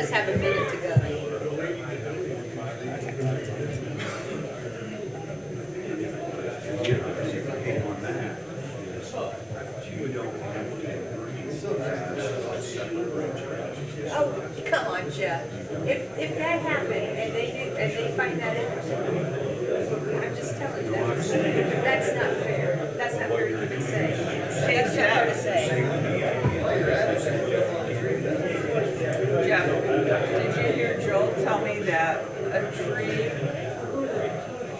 just have a minute to go. Oh, come on, Jeff. If that happened and they find that interesting, I'm just telling you, that's not fair. That's not fair to even say. That's not fair to say. Jeff, did you hear Joel tell me that a tree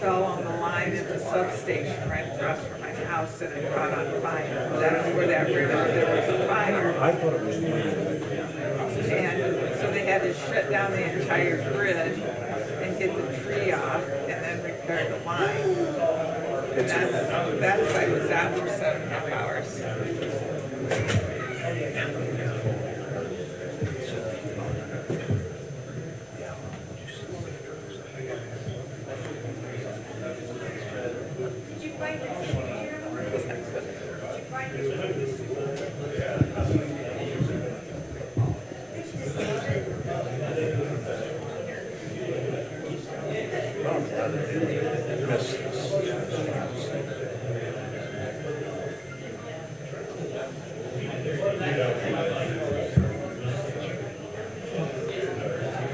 fell on the line at the substation right across from my house and it caught on fire? That's where that river, there was a fire. I thought it was And so they had to shut down the entire grid and get the tree off and then repair the line. And that's I was out for 7.5 hours. Did you find it? Did you find it?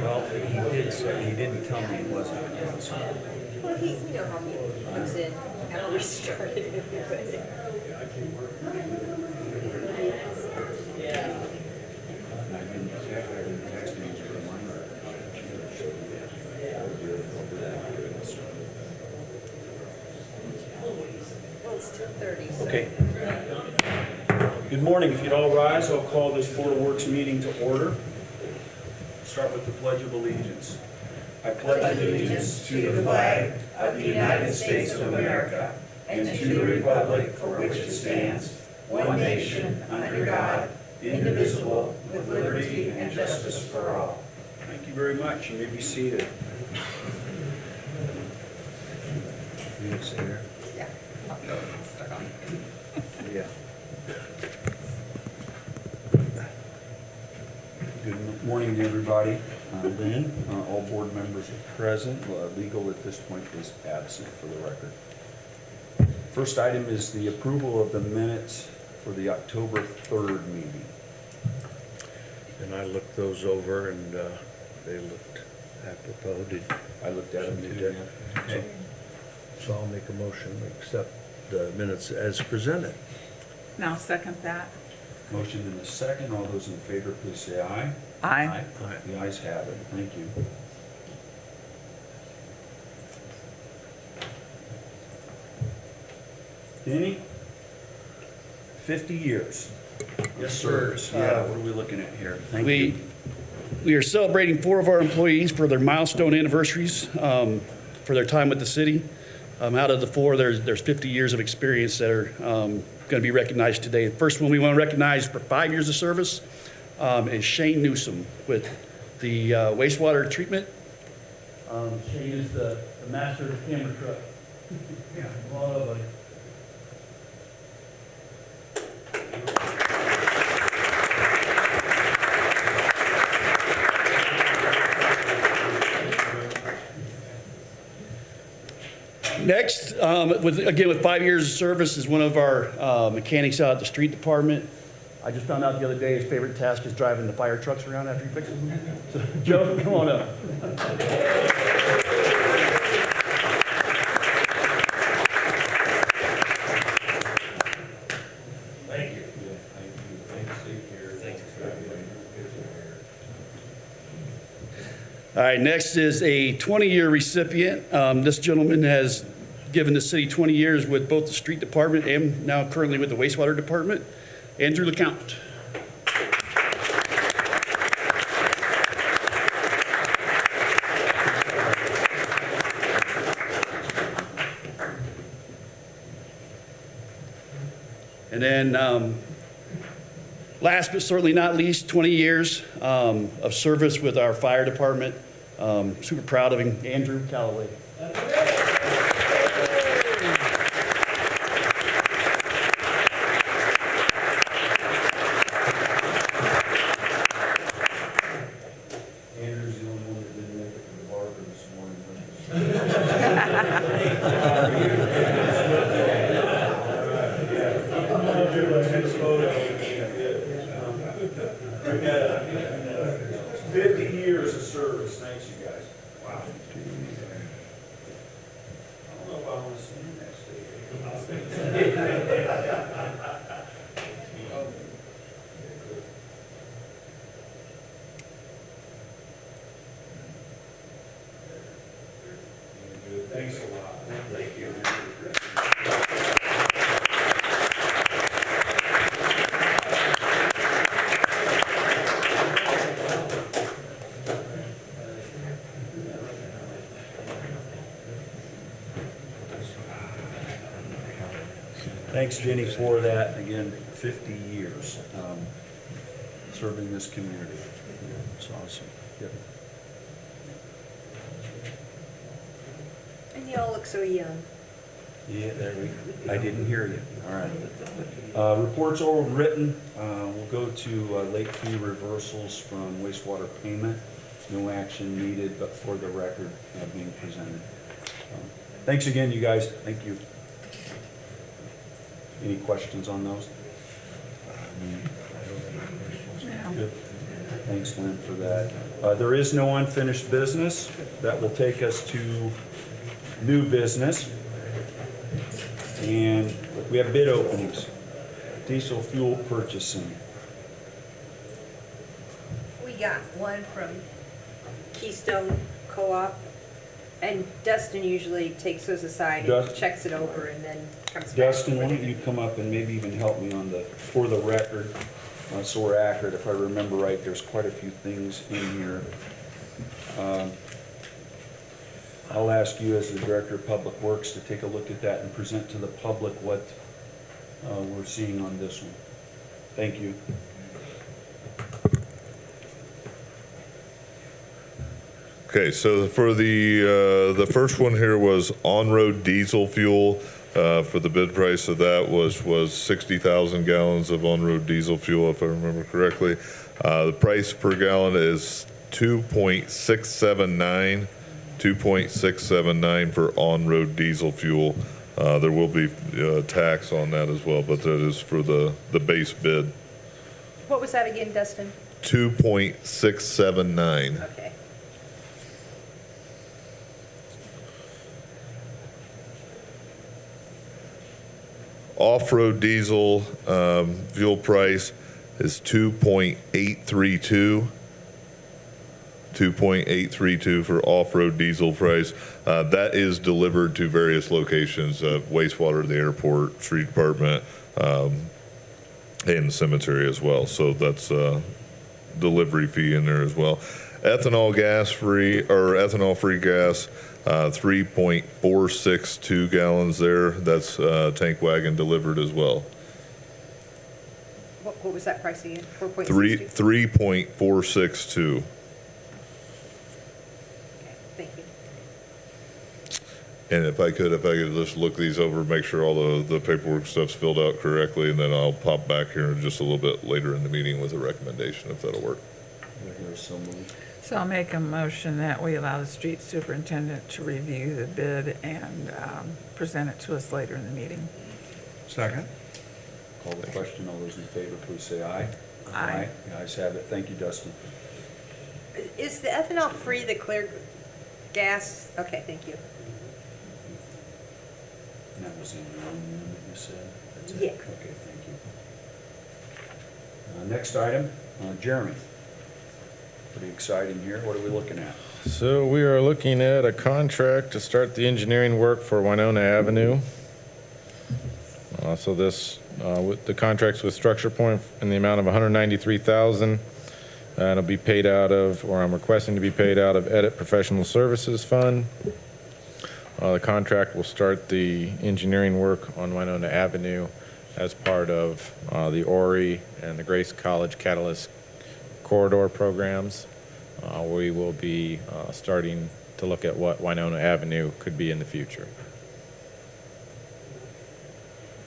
Well, he did say, he didn't tell me it wasn't. Well, you know how he comes in after we started everybody. Well, it's 2:30. So. Okay. Good morning. If you'd all rise, I'll call this Board of Works meeting to order. Start with the Pledge of Allegiance. I pledge allegiance to the flag of the United States of America and to the republic for which it stands, one nation, under God, indivisible, with liberty and justice for all. Thank you very much. You may be seated. You didn't say there? Yeah. Yeah. Good morning to everybody. Lynn, all board members are present. Legal at this point is absent for the record. First item is the approval of the minutes for the October 3rd meeting. And I looked those over and they looked apropos. I looked at them You too. did? yeah. Okay. So I'll make a motion to accept the minutes as presented. Now second that. Motion in the second. All those in favor, please say aye. Aye. Aye. The ayes have it. Thank you. Danny? 50 years. Yes, sir. Yeah, what are we looking at here? Thank you. We are celebrating 4 of our employees for their milestone anniversaries for their time with the city. Out of the 4, there's 50 years of experience that are going to be recognized today. The first one we want to recognize for 5 years of service is Shane Newsom with the wastewater treatment. Shane is the master of the camera truck. Yeah, well done, buddy. Next, with 5 years of service, is one of our mechanics out at the street department. I just found out the other day his favorite task is driving the fire trucks around after he fixes them. So, Joe, come on up. Thank you. Thank you. All right, next is a 20-year recipient. This gentleman has given the city 20 years with both the street department and now currently with the wastewater department. Andrew LeCount. And then last but certainly not least, 20 years of service with our fire department. Super proud of him, Andrew Calloway. 50 years of service, thanks you guys. Wow. I don't know if I want to see you next day. Thanks a lot. Thank you. Thanks, Jenny, for that. Again, 50 years serving this community. It's awesome. Yep. And you all look so young. Yeah, I didn't hear you. All right. Reports overwritten. We'll go to late fee reversals from wastewater payment. No action needed, but for the record, being presented. Thanks again, you guys. Thank you. Any questions on those? Good. Thanks, Lynn, for that. There is no unfinished business. That will take us to new business. And we have bid openings. Diesel fuel purchasing. We got one from Keystone Co-op, and Dustin usually takes those aside and checks it over and then comes back. Dustin, why don't you come up and maybe even help me on for the record, so we're accurate. If I remember right, there's quite a few things in here. I'll ask you as the Director of Public Works to take a look at that and present to the public what we're seeing on this one. Thank you. Okay, so for the first one here was on-road diesel fuel. For the bid price of that was 60,000 gallons of on-road diesel fuel, if I remember correctly. The price per gallon is 2.679 for on-road diesel fuel. There will be tax on that as well, but that is for the base bid. What was that again, Dustin? 2.679. Okay. Off-road diesel fuel price is 2.832 for off-road diesel price. That is delivered to various locations, wastewater, the airport, street department, and the cemetery as well. So that's a delivery fee in there as well. Ethanol free gas, 3.462 gallons there. That's tank wagon delivered as well. What was that price again? 3.462. Okay, thank you. And if I could just look these over, make sure all the paperwork stuff's filled out correctly, and then I'll pop back here just a little bit later in the meeting with a recommendation, if that'll work. So I'll make a motion that we allow the street superintendent to review the bid and present it to us later in the meeting. Second. Call the question. All those in favor, please say aye. Aye. The ayes have it. Thank you, Dustin. Is the ethanol free, the clear gas? Okay, thank you. And that was the only one that you said? That's it? Yeah. Okay, thank you. Next item, Jeremy. Pretty exciting here. What are we looking at? So we are looking at a contract to start the engineering work for Winona Avenue. So this, with the contracts with Structure Point in the amount of $193,000. It'll be paid out of, or I'm requesting to be paid out of Edit Professional Services Fund. The contract will start the engineering work on Winona Avenue as part of the ORI and the Grace College Catalyst corridor programs. We will be starting to look at what Winona Avenue could be in the future.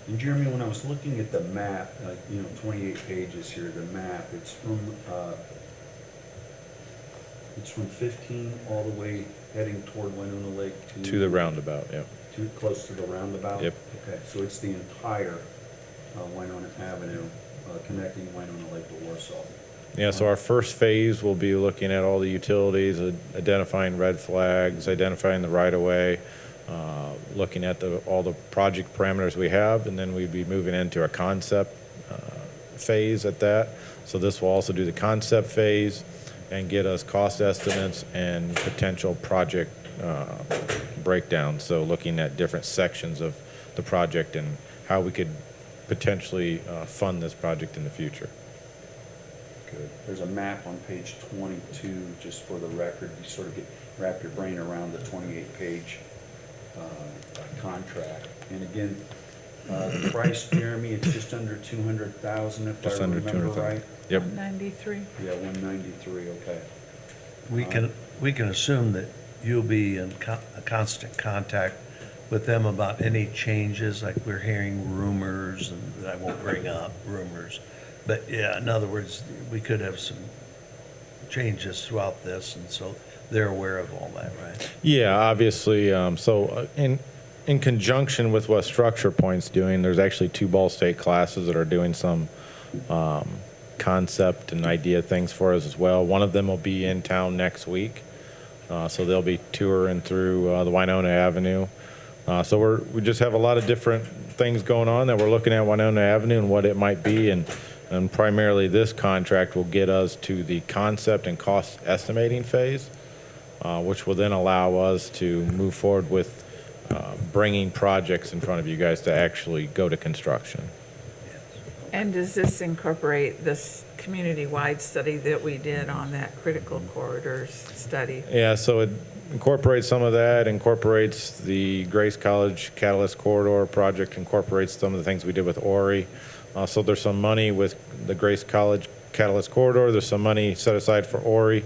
And Jeremy, when I was looking at the map, 28 pages here, the map, it's from 15 all the way heading toward Winona Lake To the roundabout, yeah. Too close to the roundabout? Yep. Okay, so it's the entire Winona Avenue connecting Winona Lake to Warsaw. Yeah, so our first phase will be looking at all the utilities, identifying red flags, identifying the right-of-way, looking at all the project parameters we have, and then we'd be moving into a concept phase at that. So this will also do the concept phase and get us cost estimates and potential project breakdown. So looking at different sections of the project and how we could potentially fund this project in the future. Good. There's a map on page 22, just for the record. You sort of wrap your brain around the 28-page contract. And again, the price, Jeremy, it's just under 200,000 if Just I under remember 200,000. right. Yep. 93. Yeah, 193, okay. We can assume that you'll be in constant contact with them about any changes, like we're hearing rumors, and I won't bring up rumors. But yeah, in other words, we could have some changes throughout this, and so they're aware of all that, right? Yeah, obviously, in conjunction with what Structure Point's doing, there's actually 2 Ball State classes that are doing some concept and idea things for us as well. One of them will be in town next week, so they'll be touring through the Winona Avenue. So we just have a lot of different things going on that we're looking at Winona Avenue and what it might be, and primarily this contract will get us to the concept and cost estimating phase, which will then allow us to move forward with bringing projects in front of you guys to actually go to construction. And does this incorporate this community-wide study that we did on that critical corridors study? Yeah, so it incorporates some of that, incorporates the Grace College Catalyst Corridor project, incorporates some of the things we did with Ori. So there's some money with the Grace College Catalyst Corridor, there's some money set aside for Ori,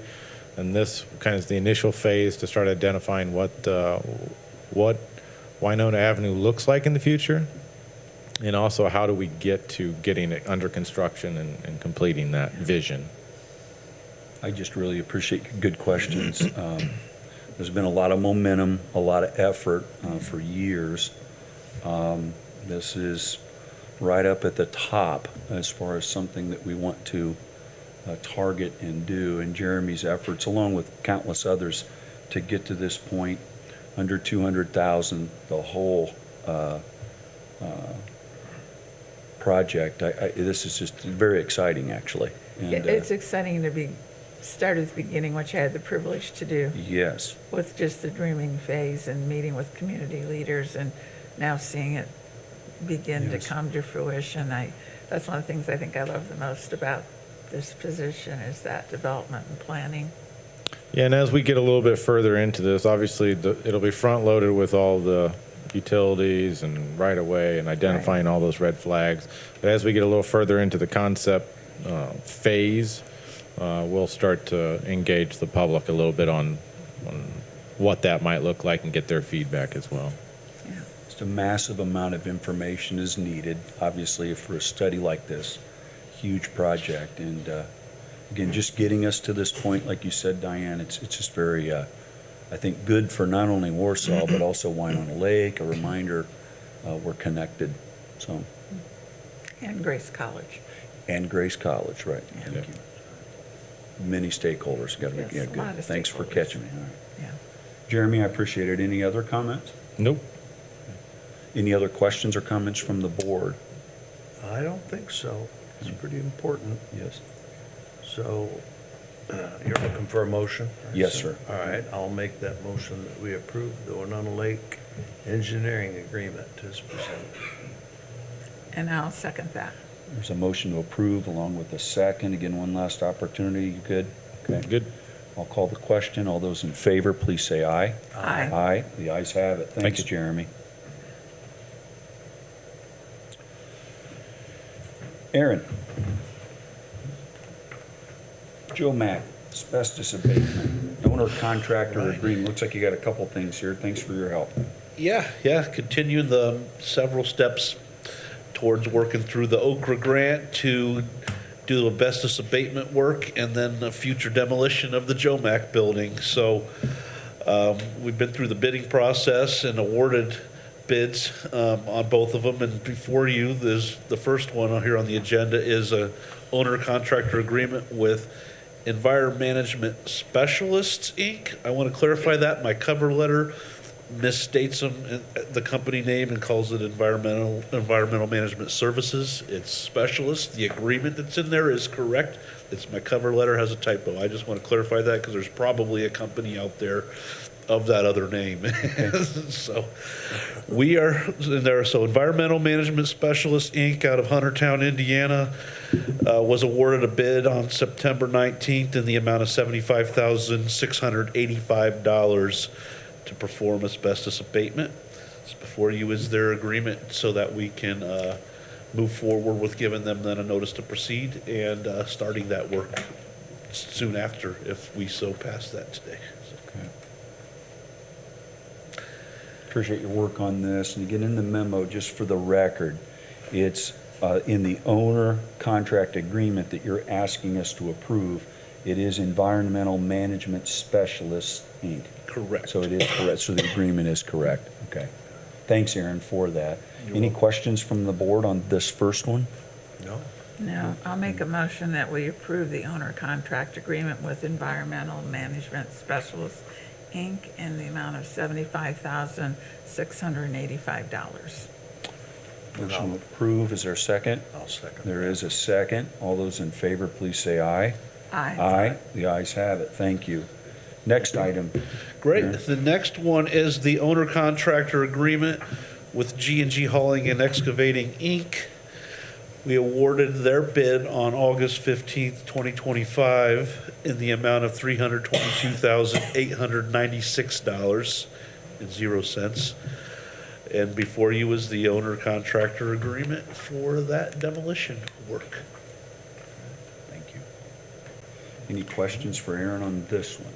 and this kind of is the initial phase to start identifying what Winona Avenue looks like in the future, and also how do we get to getting it under construction and completing that vision. I just really appreciate your good questions. There's been a lot of momentum, a lot of effort for years. This is right up at the top as far as something that we want to target and do. And Jeremy's efforts, along with countless others, to get to this point, under 200,000, the whole project. This is just very exciting, actually. And, It's exciting to start at the beginning, which I had the privilege to do, yes. with just the dreaming phase and meeting with community leaders, and now seeing it begin to Yes. come to fruition. That's one of the things I think I love the most about this position, is that development and planning. Yeah, and as we get a little bit further into this, obviously it'll be front-loaded with all the utilities and right-of-way and identifying all those red flags. But as we get a little further into the concept phase, we'll start to engage the public a little bit on what that might look like and get their feedback as well. Yeah. Just a massive amount of information is needed, obviously, for a study like this. Huge project. And again, just getting us to this point, like you said, Diane, it's just very, I think, good for not only Warsaw, but also Winona Lake, a reminder we're connected. So, And Grace College. and Grace College, right. Thank Yeah. you. Many stakeholders. Got to Yes, be yeah, a lot good. of Thanks for stakeholders. catching me. All right. Yeah. Jeremy, I appreciate it. Any other comments? Nope. Any other questions or comments from the board? I don't think so. It's pretty important. Yes. So, you're looking for a motion? Yes, sir. All right, I'll make that motion that we approve the Winona Lake Engineering Agreement as presented. And I'll second that. There's a motion to approve along with a second. Again, one last opportunity. You good? Okay. Good. I'll call the question. All those in favor, please say aye. Aye. Aye. The ayes have it. Thanks, you. Jeremy. Aaron. Joe Mack, asbestos abatement, owner contractor agreement. Looks like you got a couple things here. Thanks for your help. Yeah, continue the several steps towards working through the Okra grant to do the asbestos abatement work and then the future demolition of the Jomac building. So we've been through the bidding process and awarded bids on both of them, and before you, there's the first one here on the agenda is a owner-contractor agreement with Envir Management Specialists, Inc. I want to clarify that. My cover letter misstates them, the company name, and calls it Environmental Management Services. It's Specialist. The agreement that's in there is correct. It's my cover letter has a typo. I just want to clarify that because there's probably a company out there of that other name. So we are in there. So Environmental Management Specialists, Inc. out of Huntertown, Indiana, was awarded a bid on September 19th in the amount of $75,685 to perform asbestos abatement. So before you is their agreement so that we can move forward with giving them then a notice to proceed and starting that work soon after if we so pass that today. Okay. Appreciate your work on this. And again, in the memo, just for the record, it's in the owner contract agreement that you're asking us to approve. It is Environmental Management Specialists, Inc. Correct. So it is correct. So the agreement is correct. Okay. Thanks, Aaron, for that. Any questions from the board on this first one? No? No, I'll make a motion that we approve the owner contract agreement with Environmental Management Specialists, Inc. in the amount of $75,685. Motion to approve. Is there a second? I'll second. There is a second. All those in favor, please say aye. Aye. Aye. The ayes have it. Thank you. Next item. Great. The next one is the owner contractor agreement with G&G Hauling and Excavating, Inc. We awarded their bid on August 15th, 2025 in the amount of $322,896.00. And before you is the owner contractor agreement for that demolition work. Thank you. Any questions for Aaron on this one?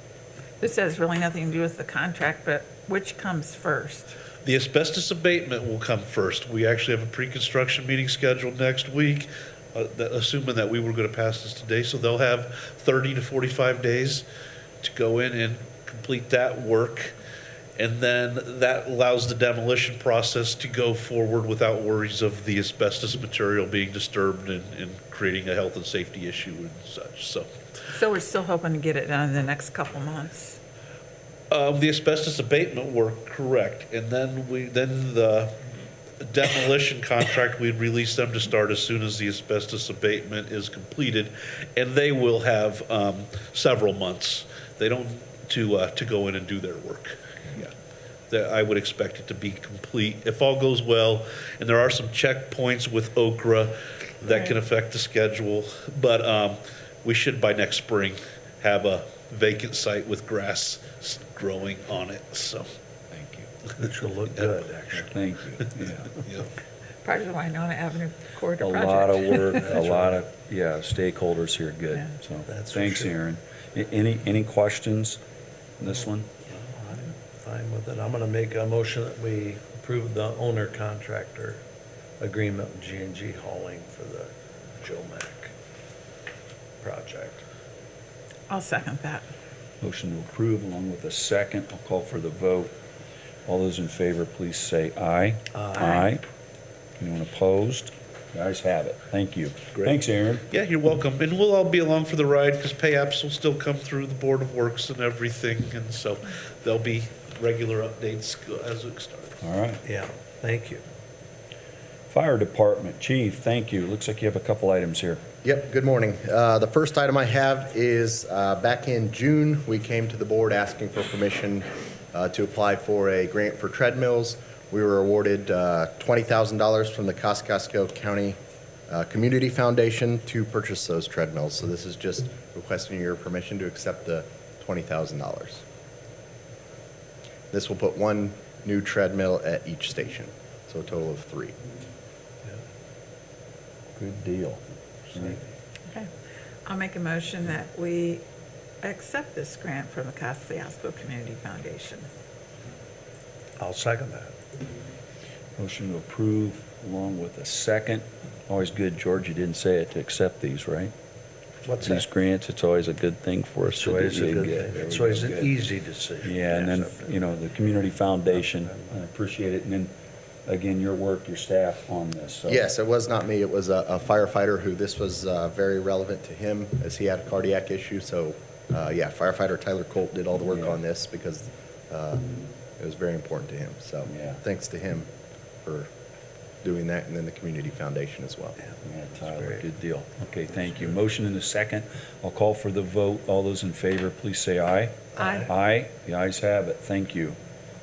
This has really nothing to do with the contract, but which comes first? The asbestos abatement will come first. We actually have a pre-construction meeting scheduled next week, assuming that we were going to pass this today. So they'll have 30 to 45 days to go in and complete that work. And then that allows the demolition process to go forward without worries of the asbestos material being disturbed and creating a health and safety issue and such. So we're still hoping to get it done in the next couple months. the asbestos abatement work, correct. And then the demolition contract, we'd release them to start as soon as the asbestos abatement is completed. And they will have several months. They don't to go in and do their work. Yeah, I would expect it to be complete if all goes well. And there are some checkpoints with Okra that can affect the schedule, but we should by next spring have a vacant site with grass growing on it. So, Thank you. Which will look good, actually. Thank you. Yeah. yeah. Part of the Winona Avenue corridor A project. lot of work, a lot of, stakeholders here, good. Yeah. So, That's for thanks, sure. Aaron. Any questions on this one? I'm fine with it. I'm gonna make a motion that we approve the owner contractor agreement with G&G Hauling for the Joe Mack project. I'll second that. Motion to approve along with a second. I'll call for the vote. All those in favor, please say aye. Aye. Anyone opposed? The ayes have it. Thank you. Great. Thanks, Aaron. Yeah, you're welcome. And we'll all be along for the ride because pay apps will still come through the Board of Works and everything. And so there'll be regular updates as it starts. All right. Yeah, thank you. Fire Department, Chief, thank you. Looks like you have a couple items here. Yep, good morning. The first item I have is back in June, we came to the board asking for permission to apply for a grant for treadmills. We were awarded $20,000 from the Kosciuszko County Community Foundation to purchase those treadmills. So this is just requesting your permission to accept the $20,000. This will put one new treadmill at each station, so a total of 3. Good deal. Okay. I'll make a motion that we accept this grant from the Kosciuszko Community Foundation. I'll second that. Motion to approve along with a second. Always good, George, you didn't say it, to accept these, right? What's These that? grants, it's always a good thing for us. It's to always a do. good Yeah, thing. there It's we always go. an Good. easy decision. Yeah, and then, Accept it. the Community Foundation, I appreciate it. And then again, your work, your staff on this, so. Yes, it was not me. It was a firefighter who this was very relevant to him as he had a cardiac issue. So, yeah, firefighter Tyler Colt did all the work Yeah. on this because it was very important to him. So Yeah. thanks to him for doing that, and then the Community Foundation as well. Yeah, Tyler, good deal. Okay, thank you. Motion in a second. I'll call for the vote. All those in favor, please say aye. Aye. Aye. The ayes have it. Thank you.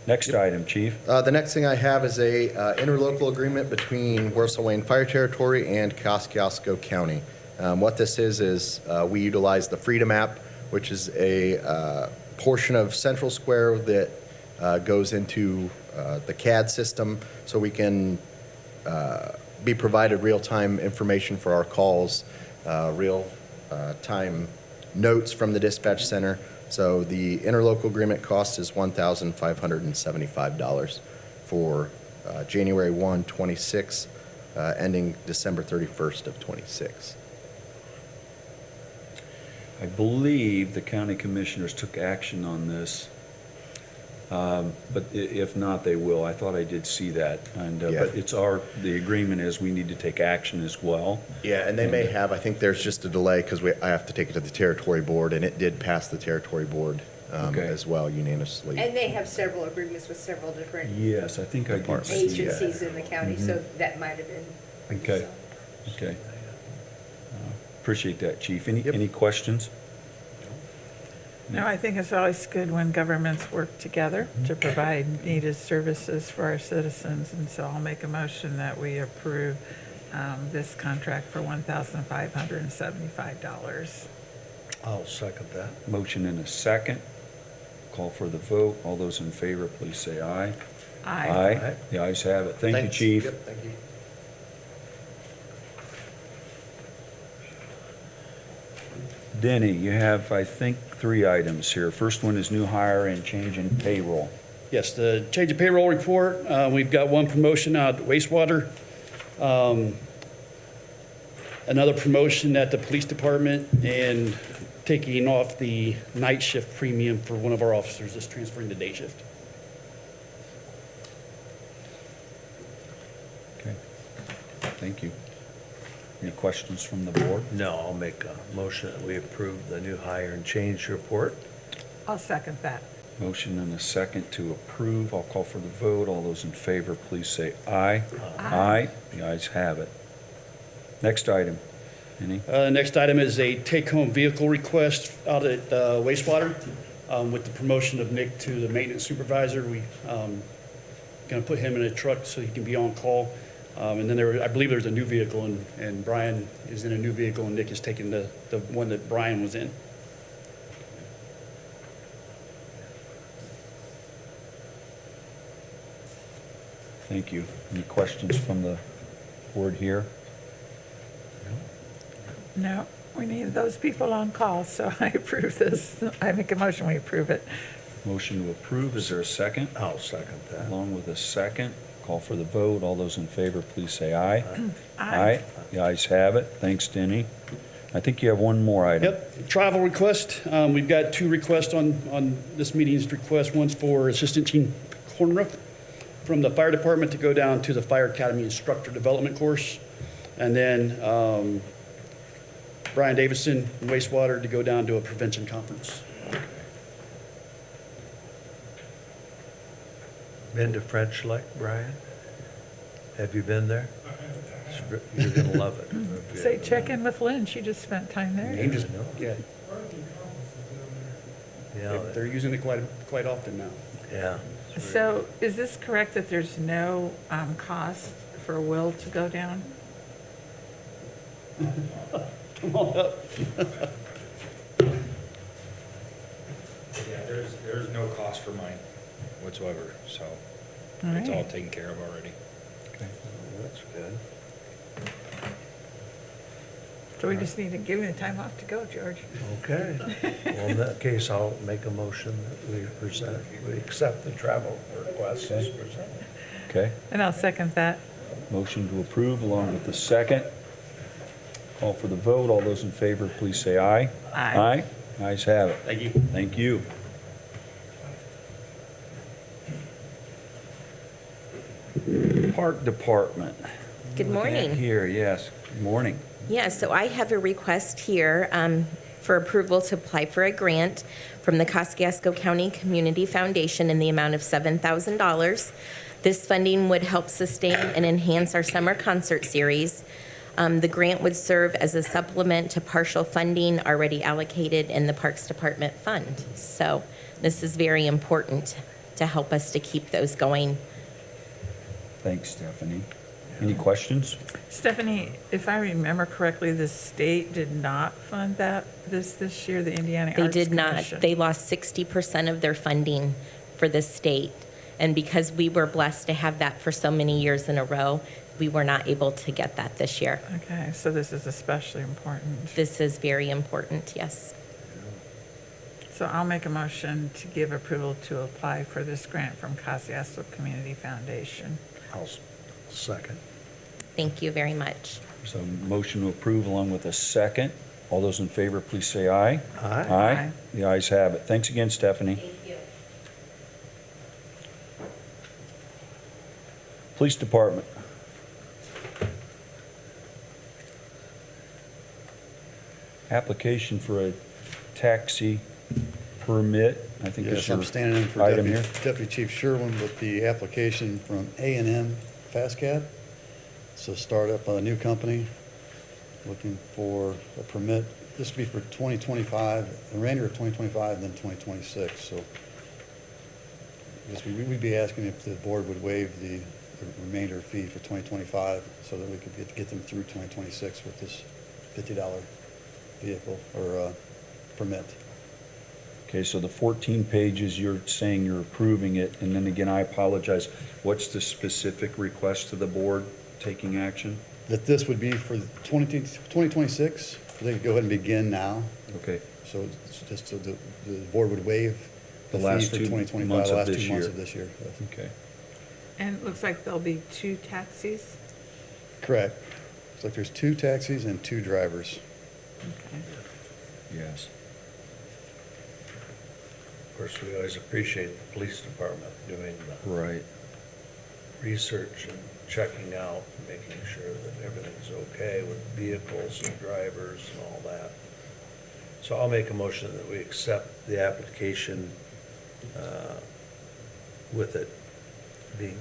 Next item, Chief. The next thing I have is a interlocal agreement between Warsaw Wayne Fire Territory and Kosciuszko County. What this is we utilize the Freedom app, which is a portion of Central Square that goes into the CAD system, so we can be provided real-time information for our calls, real-time notes from the dispatch center. So the interlocal agreement cost is $1,575 for January 1, 26, ending December 31st of 26. I believe the county commissioners took action on this, but if not, they will. I thought I did see that, and, Yeah. but the agreement is we need to take action as well. Yeah, and they may have, I think there's just a delay because I have to take it to the territory board, and it did pass the territory board Okay. as well unanimously. And they have several agreements with several different Yes, I think I did see that. agencies in the county, so that might have been. Okay. Okay. Appreciate that, Chief. Any questions? No, I think it's always good when governments work together to provide needed services for our citizens, and so I'll make a motion that we approve this contract for $1,575. I'll second that. Motion in a second. Call for the vote. All those in favor, please say aye. Aye. The ayes have it. Thank you, Thanks. Chief. Yep, thank you. Denny, you have, I think, 3 items here. First one is new hire and change in payroll. Yes, the change of payroll report, we've got one promotion out at wastewater, another promotion at the police department, and taking off the night shift premium for one of our officers that's transferring to day shift. Okay. Thank you. Any questions from the board? No, I'll make a motion that we approve the new hire and change report. I'll second that. Motion and a second to approve. I'll call for the vote. All those in favor, please say aye. Aye. The ayes have it. Next item. Any? Next item is a take-home vehicle request out at wastewater. With the promotion of Nick to the maintenance supervisor, we going to put him in a truck so he can be on call. And then I believe there's a new vehicle, and Brian is in a new vehicle, and Nick is taking the one that Brian was in. Thank you. Any questions from the board here? No, we need those people on call, so I approve this. I make a motion, we approve it. Motion to approve. Is there a second? I'll second that. Along with a second. Call for the vote. All those in favor, please say aye. Aye. The ayes have it. Thanks, Denny. I think you have one more item. Yep, travel request. We've got 2 requests on this meeting's request. One's for Assistant Chief Hornruff from the fire department to go down to the Fire Academy Instructor Development Course. And then Brian Davison, from wastewater, to go down to a prevention conference. Been to French Lick, Brian? Have you been there? You're gonna love it. Say, check in with Lynn, she just spent time there. Angels, yeah, Yeah, they're using it quite often now. yeah. So is this correct that there's no cost for Will to go down? Come on up. Yeah, there's no cost for mine whatsoever, so All it's all right. taken care of already. That's good. So we just need to give you the time off to go, George. Okay. Well, in that case, I'll make a motion that we accept the travel request as presented. Okay. And I'll second that. Motion to approve along with the second. Call for the vote. All those in favor, please say aye. Aye. Aye. Ayes have it. Thank you. Thank you. Park Department. Good morning. Here, yes, good morning. Yeah, so I have a request here for approval to apply for a grant from the Kosciuszko County Community Foundation in the amount of $7,000. This funding would help sustain and enhance our summer concert series. The grant would serve as a supplement to partial funding already allocated in the Parks Department fund. So this is very important to help us to keep those going. Thanks, Stephanie. Any questions? Stephanie, if I remember correctly, the state did not fund that this year, the Indiana Arts They did not. Commission. They lost 60% of their funding for the state. And because we were blessed to have that for so many years in a row, we were not able to get that this year. Okay, so this is especially important. This is very important, yes. So I'll make a motion to give approval to apply for this grant from Kosciuszko Community Foundation. I'll second. Thank you very much. So motion to approve along with a second. All those in favor, please say aye. Aye. Aye. The ayes have it. Thanks again, Stephanie. Thank you. Police Department. Application for a taxi permit, I think is Yes, your I'm standing in for item Deputy here. Deputy Chief Sherwin with the application from A&M Fast Cab. It's a startup, a new company, looking for a permit. This will be for 2025, the remainder of 2025, and then 2026. So I guess we'd be asking if the board would waive the remainder fee for 2025 so that we could get them through 2026 with this $50 vehicle or permit. Okay, so the 14 pages, you're saying you're approving it, and then again, I apologize. What's the specific request to the board taking action? That this would be for 2026, they could go ahead and begin now. Okay, So it's just so the board would waive The the last fee for 2 2025, months the of last this 2 months year. of this year. Yes. okay. And it looks like there'll be 2 taxis. Correct. It's like there's 2 taxis and 2 drivers. Okay. Yes. Of course, we always appreciate the police department doing the Right. research and checking out, making sure that everything's okay with vehicles and drivers and all that. So I'll make a motion that we accept the application with it being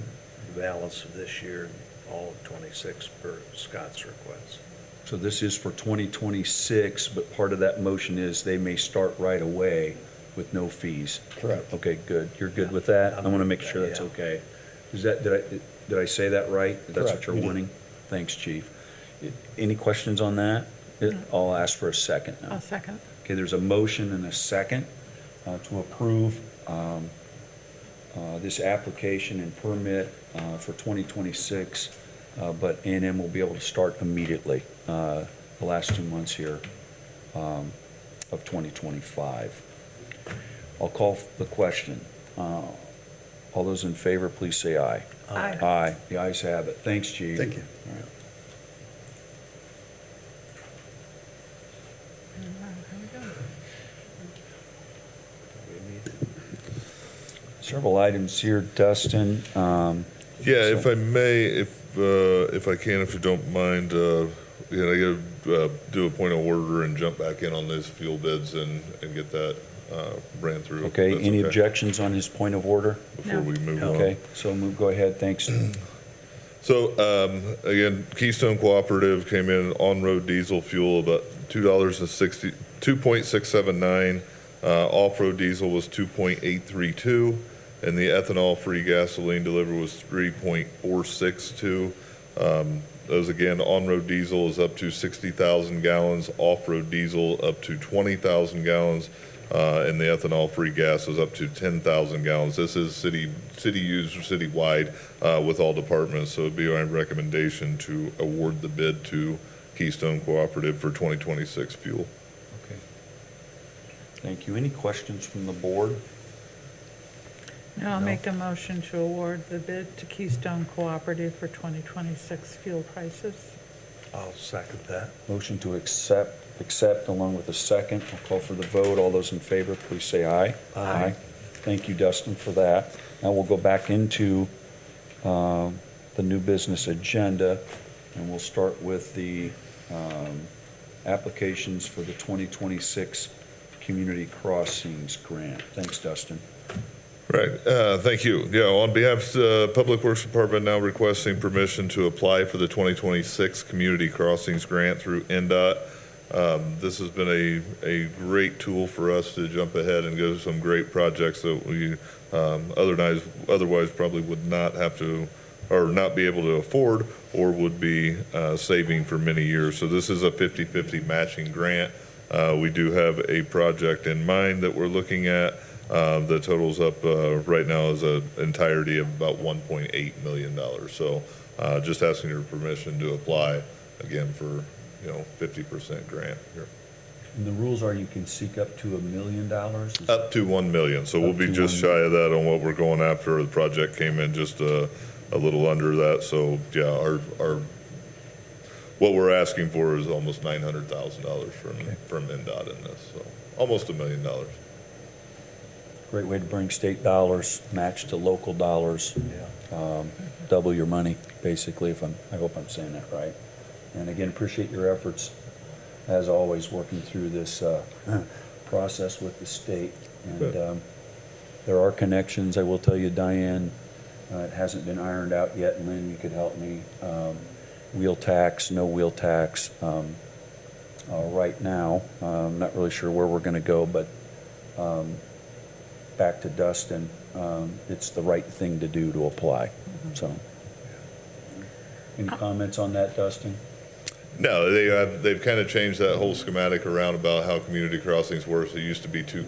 the balance of this year, and all of 26 per Scott's request. So this is for 2026, but part of that motion is they may start right away with no fees. Correct. Okay, good. You're good with that? I want to make sure that's Yeah. okay. Is that, did I say that right? That's what Correct, you're you did. wanting? Thanks, Chief. Any questions on that? I'll ask for a second now. I'll second. Okay, there's a motion and a second to approve this application and permit for 2026, but A&M will be able to start immediately, the last 2 months here of 2025. I'll call the question. All those in favor, please say aye. Aye. Aye. The ayes have it. Thanks, Chief. Thank you. All right. Several items here, Dustin. Yeah, if I may, if I can, if you don't mind, I gotta do a point of order and jump back in on those fuel bids and get that ran through. if Okay, that's any objections on his point of order? Before we move on. Okay, so go ahead, thanks. So, again, Keystone Cooperative came in on-road diesel fuel about $2.679. Off-road diesel was 2.832, and the ethanol-free gasoline delivered was 3.462. Those again, on-road diesel is up to 60,000 gallons, off-road diesel up to 20,000 gallons, and the ethanol-free gas is up to 10,000 gallons. This is city used or citywide with all departments, so it'd be our recommendation to award the bid to Keystone Cooperative for 2026 fuel. Okay. Thank you. Any questions from the board? Now I'll make a motion to award the bid to Keystone Cooperative for 2026 fuel prices. I'll second that. Motion to accept along with a second. I'll call for the vote. All those in favor, please say aye. Aye. Thank you, Dustin, for that. Now we'll go back into the new business agenda, and we'll start with the applications for the 2026 Community Crossings Grant. Thanks, Dustin. Right, thank you. Yeah, on behalf of the Public Works Department, now requesting permission to apply for the 2026 Community Crossings Grant through NDOT. This has been a great tool for us to jump ahead and go to some great projects that we otherwise probably would not have to, or not be able to afford, or would be saving for many years. So this is a 50-50 matching grant. We do have a project in mind that we're looking at. The totals up right now is an entirety of about $1.8 million. So just asking your permission to apply again for 50% grant here. And the rules are you can seek up to $1 million? Up to 1 million. So we'll Up be to just 1 shy of that on what we're going after. The project came in just a little under that. So yeah, our what we're asking for is almost $900,000 from NDOT in this. So almost $1 million. Great way to bring state dollars matched to local dollars. Double your money, basically, I hope I'm saying that right. And again, appreciate your efforts, as always, working through this process with the state. And there are connections, I will tell you, Diane, it hasn't been ironed out yet. Lynn, you could help me. Wheel tax, no wheel tax. Right now, I'm not really sure where we're going to go, but back to Dustin, it's the right thing to do to apply. So, any comments on that, Dustin? No, they've kind of changed that whole schematic around about how community crossings works. It used to be two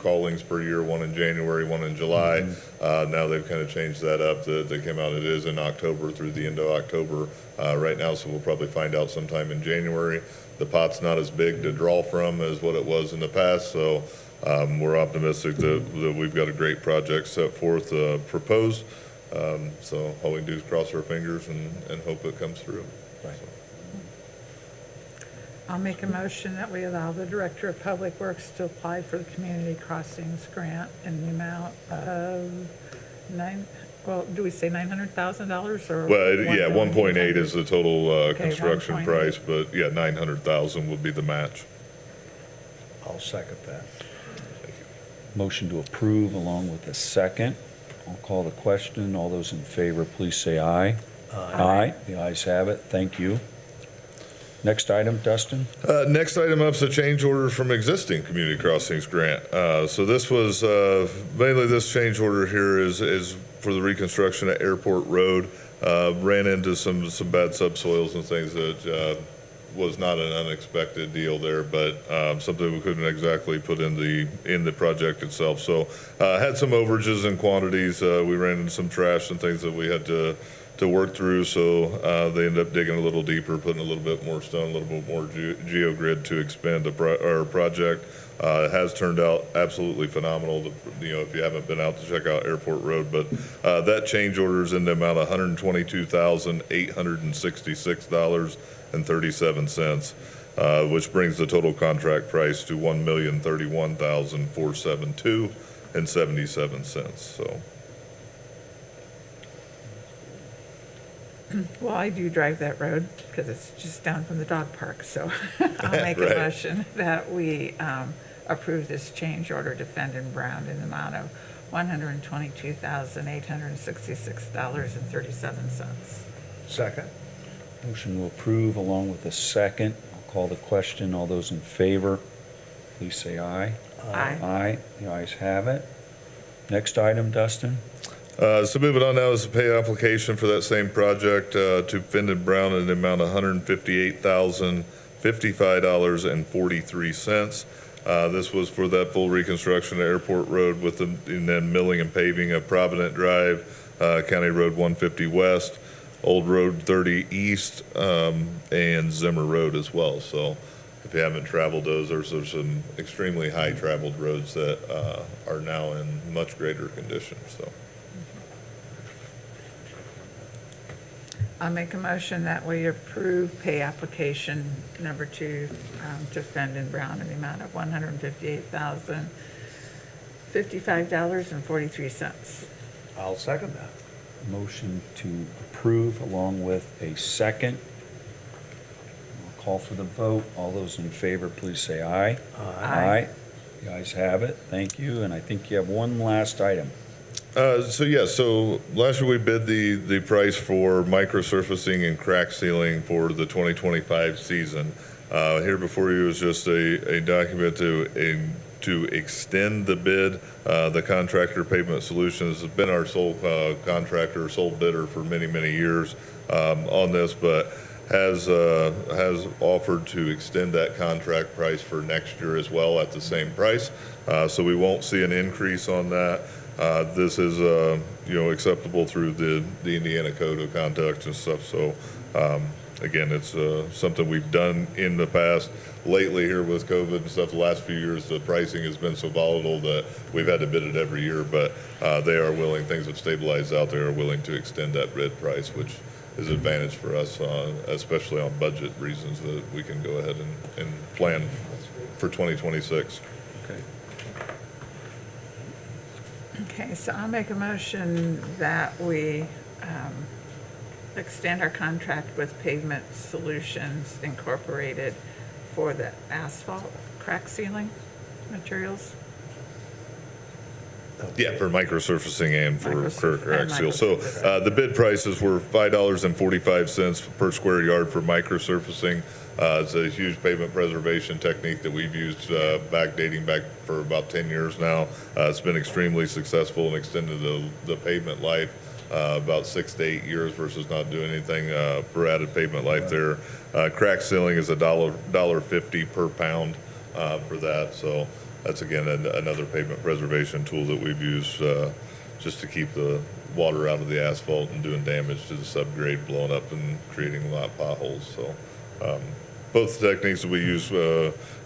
callings per year, one in January, one in July. Now they've kind of changed that up. They came out, it is in October through the end of October right now, so we'll probably find out sometime in January. The pot's not as big to draw from as what it was in the past, so we're optimistic that we've got a great project set forth, proposed. So all we can do is cross our fingers and hope it comes through. Right. So. I'll make a motion that we allow the Director of Public Works to apply for the Community Crossings Grant in the amount of do we say $900,000 or? Well, yeah, 1.8 is the total Okay, construction 1.8. price, but yeah, 900,000 would be the match. I'll second that. Motion to approve along with a second. I'll call the question. All those in favor, please say aye. Aye. The ayes have it. Thank you. Next item, Dustin? Next item up is a change order from existing Community Crossings grant. So this was, mainly this change order here is for the reconstruction of Airport Road. Ran into some bad subsoils and things that was not an unexpected deal there, but something we couldn't exactly put in the project itself. So had some overages in quantities. We ran into some trash and things that we had to work through, so they ended up digging a little deeper, putting a little bit more stone, a little bit more geogrid to expand our project. It has turned out absolutely phenomenal. If you haven't been out to check out Airport Road, but that change order is in the amount of $122,866.37, which brings the total contract price to $1,031,472.77. So. Well, I do drive that road because it's just down from the dog park, so I'll make a Right. motion that we approve this change order to Fenton Brown in the amount of $122,866.37. Second? Motion to approve along with a second. I'll call the question. All those in favor, please say aye. Aye. Aye. The ayes have it. Next item, Dustin? So moving on now is a pay application for that same project to Fenton Brown in the amount of $158,055.43. This was for that full reconstruction of Airport Road and then milling and paving of Provident Drive, County Road 150 West, Old Road 30 East, and Zimmer Road as well. So if you haven't traveled those, there's some extremely high traveled roads that are now in much greater condition. So. I'll make a motion that we approve pay application number 2 to Fenton Brown in the amount of $158,055.43. I'll second that. Motion to approve along with a second. I'll call for the vote. All those in favor, please say aye. Aye. The ayes have it. Thank you. And I think you have one last item. So last year we bid the price for microsurfacing and crack sealing for the 2025 season. Here before you is just a document to extend the bid. The contractor Pavement Solutions has been our sole contractor, sole bidder for many, many years on this, but has offered to extend that contract price for next year as well at the same price. So we won't see an increase on that. This is, acceptable through the Indiana Code of Conduct and stuff. So, again, it's something we've done in the past. Lately here with COVID and stuff, the last few years, the pricing has been so volatile that we've had to bid it every year. But they are willing, things have stabilized out there, are willing to extend that bid price, which is an advantage for us, especially on budget reasons, that we can go ahead and plan for 2026. Okay. Okay, so I'll make a motion that we extend our contract with Pavement Solutions Incorporated for the asphalt crack sealing materials. Yeah, for microsurfacing and for crack seal. So microsurfacing. the bid prices were $5.45 per square yard for microsurfacing. It's a huge pavement preservation technique that we've used dating back for about 10 years now. It's been extremely successful and extended the pavement life about 6 to 8 years versus not doing anything for added pavement life there. Crack sealing is $1.50 per pound for that. So that's, again, another pavement preservation tool that we've used just to keep the water out of the asphalt and doing damage to the subgrade, blowing up and creating a lot of potholes. So both techniques that we use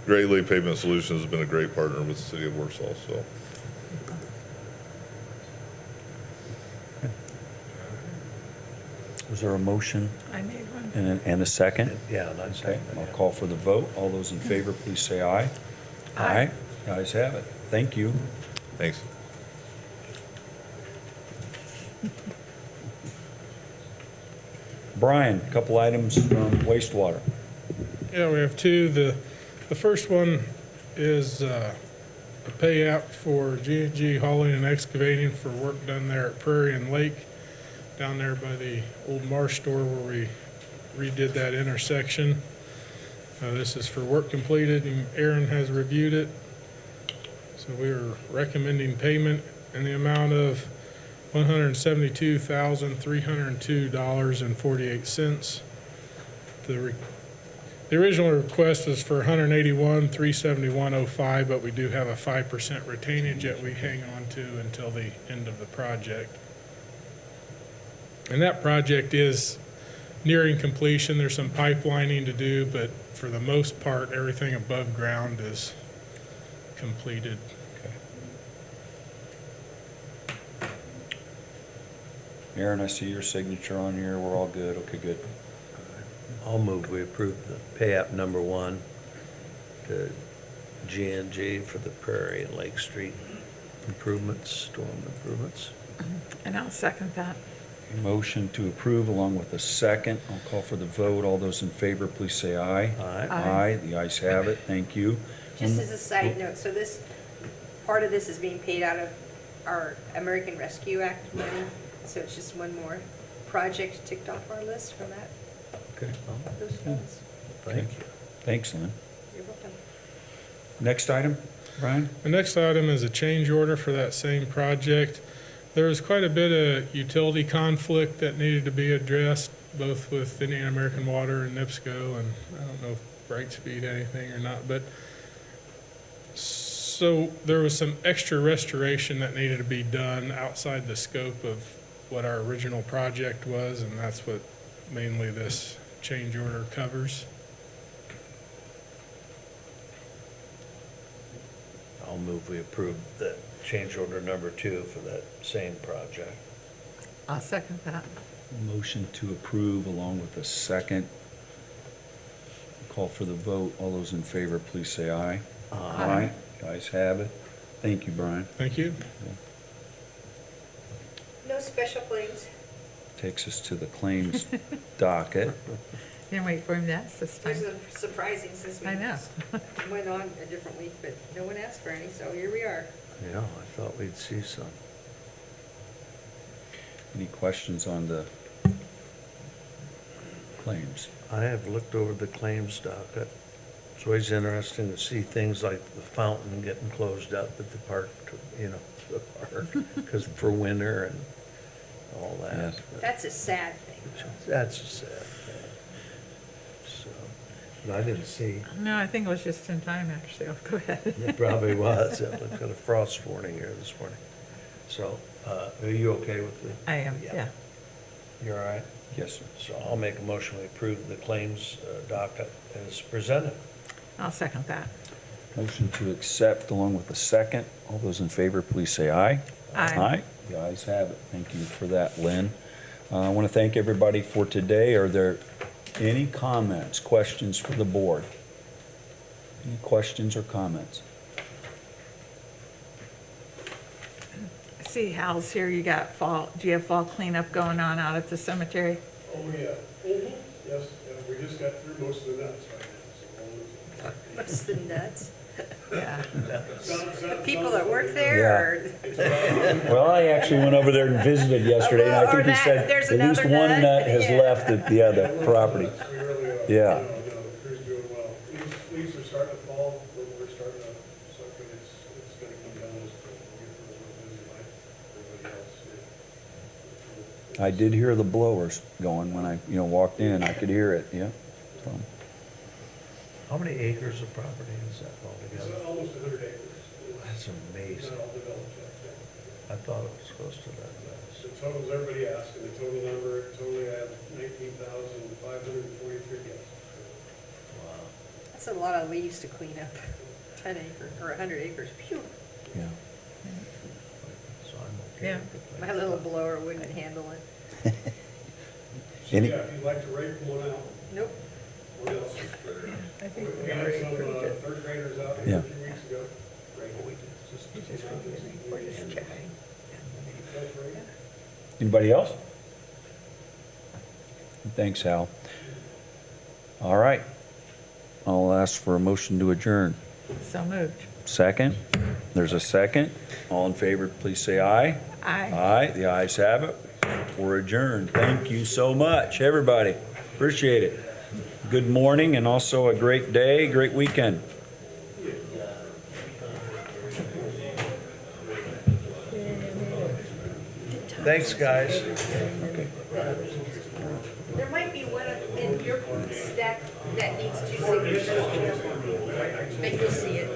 greatly. Pavement Solutions has been a great partner with the city of Warsaw. So. Was there a motion I made one. and a second? Yeah, and I'd Okay, say, I'll call for the vote. All those in favor, please say aye. Aye. The ayes have it. Thank you. Thanks. Brian, a couple items from wastewater. Yeah, we have two. The first one is a payout for G&G hauling and excavating for work done there at Prairie and Lake, down there by the old Marsh store where we redid that intersection. This is for work completed, and Aaron has reviewed it. So we are recommending payment in the amount of $172,302.48. The original request was for $181,371.05, but we do have a 5% retainage that we hang on to until the end of the project. And that project is nearing completion. There's some pipelining to do, but for the most part, everything above ground is completed. Aaron, I see your signature on here. We're all good. Okay, good. I'll move we approve the pay app number one to G&G for the Prairie and Lake Street improvements, storm improvements. And I'll second that. Motion to approve along with a second. I'll call for the vote. All those in favor, please say aye. Aye. Aye. The ayes have it. Thank you. Just as a side note, so this, part of this is being paid out of our American Rescue Act money, so it's just one more project ticked off our list from that, Okay. those funds. Thank you. Thanks, Lynn. You're welcome. Next item, Brian? The next item is a change order for that same project. There was quite a bit of utility conflict that needed to be addressed, both with Indiana American Water and NIPSCO, and I don't know if Brightspeed anything or not, but so there was some extra restoration that needed to be done outside the scope of what our original project was, and that's what mainly this change order covers. I'll move we approve the change order number 2 for that same project. I'll second that. Motion to approve along with a second. Call for the vote. All those in favor, please say aye. Aye. The ayes have it. Thank you, Brian. Thank you. No special claims. Takes us to the claims docket. Didn't wait for him to ask this time. This is surprising since we I know. went on a different week, but no one asked for any, so here we are. Yeah, I thought we'd see some. Any questions on the claims? I have looked over the claims docket. It's always interesting to see things like the fountain getting closed up at the park, the park, because for winter and all that. Yes. That's a sad thing. That's a sad thing. So, but I didn't see, No, I think it was just in time, actually. Oh, go ahead. it probably was. I looked at a frost warning here this morning. So, are you okay with the? I am, yeah. You're all right? Yes, sir. So I'll make a motion, we approve the claims docket as presented. I'll second that. Motion to accept along with the second. All those in favor, please say aye. Aye. The ayes have it. Thank you for that, Lynn. I want to thank everybody for today. Are there any comments, questions for the board? Any questions or comments? See, Hal's here, do you have fall cleanup going on out at the cemetery? Oh, yeah. Yes, we just got through most of the nuts right now. What's the nuts? Yeah. The people that work there, or? Well, I actually went over there and visited yesterday, and I Or think he that- said there's at least another one nut. nut has Yeah. left at the other property. We really are. Yeah. No, the crew's doing well. Leaves are starting to fall, we're starting to, so it's gonna come down as we'll get busy like everybody else. I did hear the blowers going when I, walked in. I could hear it, yeah. So, How many acres of property is that It's altogether? almost 100 acres. That's It's amazing. not all developed yet. I thought it was close to that. The totals, everybody asked, and the total number, totally I have 19,543 guests. Wow. That's a lot of leaves to clean up. 10 acres, or 100 acres, phew. yeah. So I'm okay Yeah. with the claims My little docket. blower wouldn't handle it. So, Any- yeah, if you'd like to rate one out, Nope. what else? I think We we had already some approved it. third graders out Yeah. here a few weeks ago. We're just checking. Anybody else? Thanks, Hal. All right. I'll ask for a motion to adjourn. So moved. Second? There's a second. All in favor, please say aye. Aye. Aye, the ayes have it. We're adjourned. Thank you so much, everybody. Appreciate it. Good morning and also a great day, great weekend. Thanks, guys. There might be one in your stack that needs 2 signatures. But you'll see it.